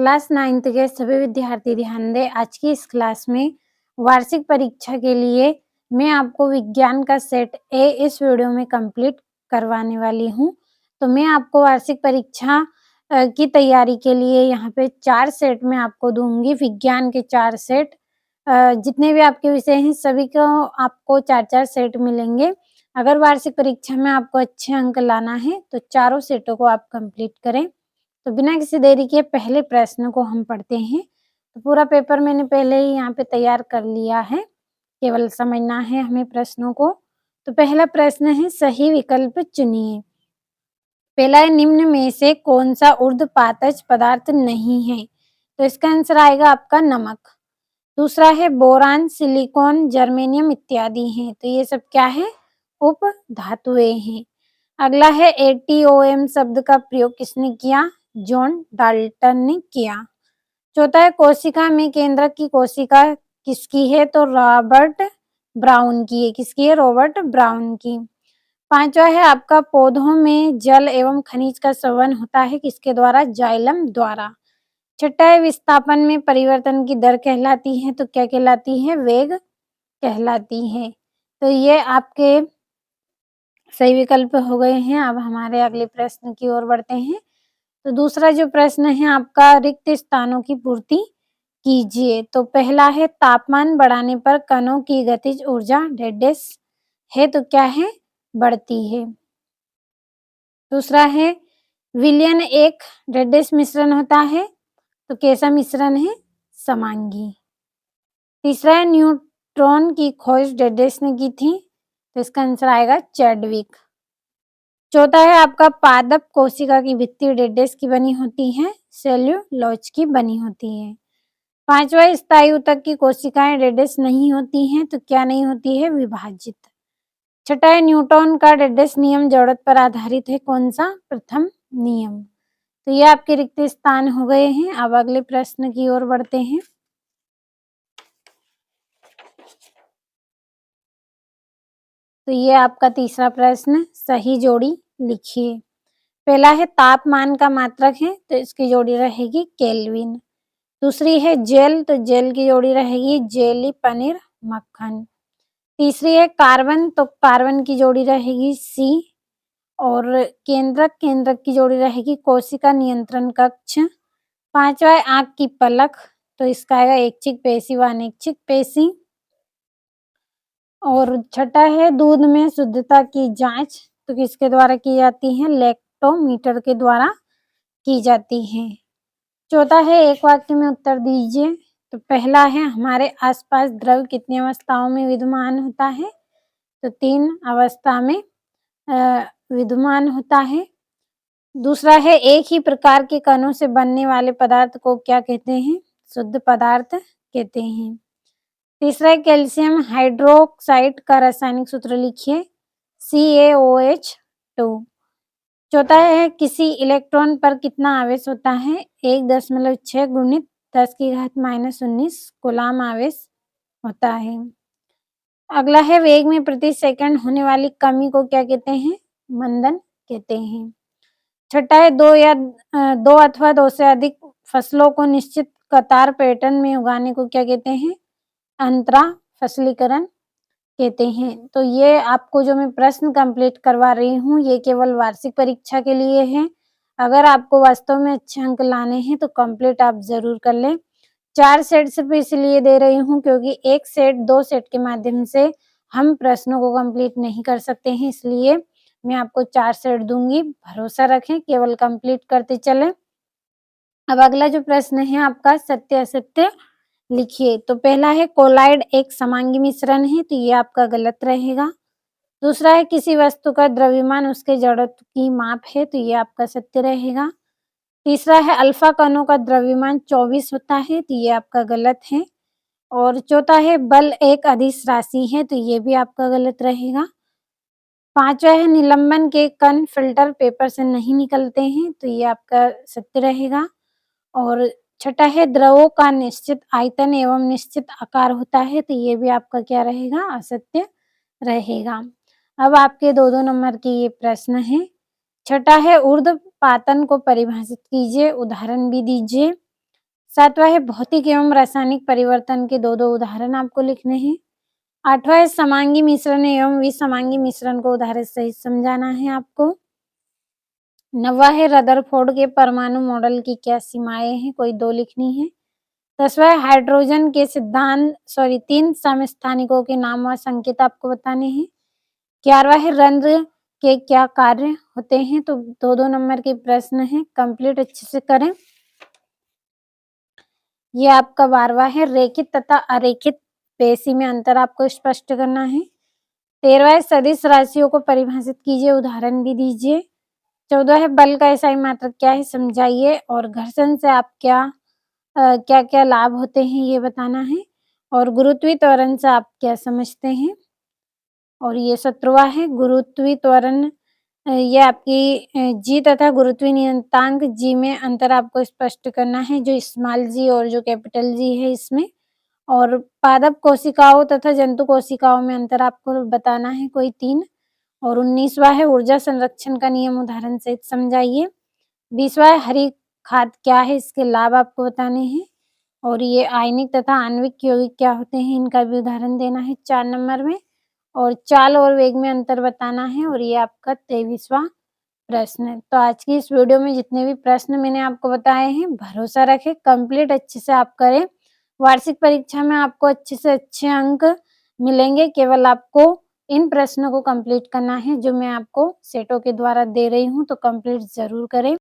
Class 9th के सभी विद्यार्थी ध्यान दें। आज की इस क्लास में वार्षिक परीक्षा के लिए मैं आपको विज्ञान का सेट ए इस वीडियो में कंप्लीट करवाने वाली हूँ। तो मैं आपको वार्षिक परीक्षा की तैयारी के लिए यहाँ पे 4 सेट मैं आपको दूँगी, विज्ञान के 4 सेट। जितने भी आपके विषय हैं सभी को आपको 4-4 सेट मिलेंगे। अगर वार्षिक परीक्षा में आपको अच्छे अंक लाना है तो चारों सेटों को आप कंप्लीट करें। तो बिना किसी देरी के पहले प्रश्न को हम पढ़ते हैं। तो पूरा पेपर मैंने पहले ही यहाँ पे तैयार कर लिया है, केवल समझना है हमें प्रश्नों को। तो पहला प्रश्न है, सही विकल्प चुनिए। पहला है, निम्न में से कौन सा ऊर्ध्वपातज पदार्थ नहीं है? तो इसका आंसर आएगा आपका नमक। दूसरा है, बोरान, सिलिकॉन, जर्मेनियम इत्यादि हैं। तो ये सब क्या है? उप धातुएं हैं। अगला है, एटीओएम शब्द का प्रयोग किसने किया? जॉन डाल्टन ने किया। चौथा है, कोशिका में केंद्रक की कोशिका किसकी है? तो रॉबर्ट ब्राउन की है। किसकी है? रॉबर्ट ब्राउन की। पांचवा है आपका, पौधों में जल एवं खनिज का संवहन होता है किसके द्वारा? जाइलम द्वारा। छठा है, विस्थापन में परिवर्तन की दर कहलाती है तो क्या कहलाती है? वेग कहलाती है। तो ये आपके सही विकल्प हो गए हैं। अब हमारे अगले प्रश्न की ओर बढ़ते हैं। तो दूसरा जो प्रश्न है आपका, रिक्त स्थानों की पूर्ति कीजिए। तो पहला है, तापमान बढ़ाने पर कणों की गतिज ऊर्जा डैश है तो क्या है? बढ़ती है। दूसरा है, विलयन एक डैश मिश्रण होता है तो कैसा मिश्रण है? समांगी। तीसरा है, न्यूट्रॉन की खोज डैश ने की थी तो इसका आंसर आएगा चैडविक। चौथा है आपका, पादप कोशिका की भित्ति डैश की बनी होती है? सेल्यूलोज की बनी होती है। पांचवा, स्थायी ऊतक की कोशिकाएं डैश नहीं होती हैं तो क्या नहीं होती है? विभाजित। छठा है, न्यूटन का डैश नियम जड़त्व पर आधारित है। कौन सा? प्रथम नियम। तो ये आपके रिक्त स्थान हो गए हैं। अब अगले प्रश्न की ओर बढ़ते हैं। तो ये आपका तीसरा प्रश्न, सही जोड़ी लिखिए। पहला है, तापमान का मात्रक है तो इसकी जोड़ी रहेगी केल्विन। दूसरी है जेल, तो जेल की जोड़ी रहेगी जेली, पनीर, मक्खन। तीसरी है कार्बन, तो कार्बन की जोड़ी रहेगी सी। और केंद्रक, केंद्रक की जोड़ी रहेगी कोशिका नियंत्रण कक्ष। पांचवा है आंख की पलक, तो इसका आएगा ऐच्छिक पेशी व अनैच्छिक पेशी। और छठा है, दूध में शुद्धता की जांच तो किसके द्वारा की जाती है? लैक्टोमीटर के द्वारा की जाती है। चौथा है, एक वाक्य में उत्तर दीजिए। तो पहला है, हमारे आसपास द्रव कितनी अवस्थाओं में विद्यमान होता है? तो 3 अवस्था में विद्यमान होता है। दूसरा है, एक ही प्रकार के कणों से बनने वाले पदार्थ को क्या कहते हैं? शुद्ध पदार्थ कहते हैं। तीसरा है, कैल्शियम हाइड्रोक्साइड का रासायनिक सूत्र लिखिए। CaOH2। चौथा है, किसी इलेक्ट्रॉन पर कितना आवेश होता है? 1.6 गुणित 10⁻⁻19 कूलाम आवेश होता है। अगला है, वेग में प्रति सेकंड होने वाली कमी को क्या कहते हैं? मंदन कहते हैं। छठा है, दो अथवा दो से अधिक फसलों को निश्चित कतार पैटर्न में उगाने को क्या कहते हैं? अंतरा फसलीकरण कहते हैं। तो ये आपको जो मैं प्रश्न कंप्लीट करवा रही हूँ ये केवल वार्षिक परीक्षा के लिए है। अगर आपको वास्तव में अच्छे अंक लाने हैं तो कंप्लीट आप जरूर कर लें। 4 सेट सिर्फ इसलिए दे रही हूँ क्योंकि एक सेट 2 सेट के माध्यम से हम प्रश्नों को कंप्लीट नहीं कर सकते हैं, इसलिए मैं आपको 4 सेट दूंगी। भरोसा रखें, केवल कंप्लीट करते चलें। अब अगला जो प्रश्न है आपका, सत्य असत्य लिखिए। तो पहला है, कोलाइड एक समांगी मिश्रण है तो ये आपका गलत रहेगा। दूसरा है, किसी वस्तु का द्रव्यमान उसके जड़त्व की माप है तो ये आपका सत्य रहेगा। तीसरा है, अल्फा कणों का द्रव्यमान 24 होता है तो ये आपका गलत है। और चौथा है, बल एक अदिश राशि है तो ये भी आपका गलत रहेगा। पांचवा है, निलंबन के कण फिल्टर पेपर से नहीं निकलते हैं तो ये आपका सत्य रहेगा। और छठा है, द्रवों का निश्चित आयतन एवं निश्चित आकार होता है तो ये भी आपका क्या रहेगा? असत्य रहेगा। अब आपके 2-2 नंबर के ये प्रश्न है। छठा है, ऊर्ध्वपातन को परिभाषित कीजिए, उदाहरण भी दीजिए। 7वां है भौतिक एवं रासायनिक परिवर्तन के 2-2 उदाहरण आपको लिखने हैं। 8वां है समांगी मिश्रण एवं विसमांगी मिश्रण को उदाहरण सहित समझाना है आपको। 9वां है रदरफोर्ड के परमाणु मॉडल की क्या सीमाएं हैं, कोई 2 लिखनी है। 10वां है हाइड्रोजन के 3 समस्थानिकों के नाम व संकेत आपको बताने हैं। 11वां है रंध्र के क्या कार्य होते हैं, तो 2-2 नंबर के प्रश्न हैं, कंप्लीट अच्छे से करें। ये आपका 12वां है रेखित तथा अरेखित पेशी में अंतर आपको स्पष्ट करना है। 13वां है सदिश राशियों को परिभाषित कीजिए, उदाहरण भी दीजिए। 14 है बल का एसआई मात्रक क्या है, समझाइए। और घर्षण से आप क्या-क्या लाभ होते हैं ये बताना है। और गुरुत्वीय त्वरण से आप क्या समझते हैं। और ये 17वां है गुरुत्वीय त्वरण, ये आपकी जी तथा गुरुत्वीय नियतांक जी में अंतर आपको स्पष्ट करना है, जो स्मॉल जी और जो कैपिटल जी है इसमें। और पादप कोशिकाओं तथा जंतु कोशिकाओं में अंतर आपको बताना है, कोई 3। और 19वां है ऊर्जा संरक्षण का नियम, उदाहरण सहित समझाइए। 20वां है हरी खाद क्या है, इसके लाभ आपको बताने हैं। और ये आयनिक तथा आणविक यौगिक क्या होते हैं, इनका भी उदाहरण देना है 4 नंबर में। और चाल और वेग में अंतर बताना है। और ये आपका 23वां प्रश्न है। तो आज की इस वीडियो में जितने भी प्रश्न मैंने आपको बताए हैं, भरोसा रखें कंप्लीट अच्छे से आप करें। वार्षिक परीक्षा में आपको अच्छे से अच्छे अंक मिलेंगे, केवल आपको इन प्रश्नों को कंप्लीट करना है जो मैं आपको सेटों के द्वारा दे रही हूँ, तो कंप्लीट ज़रूर करें।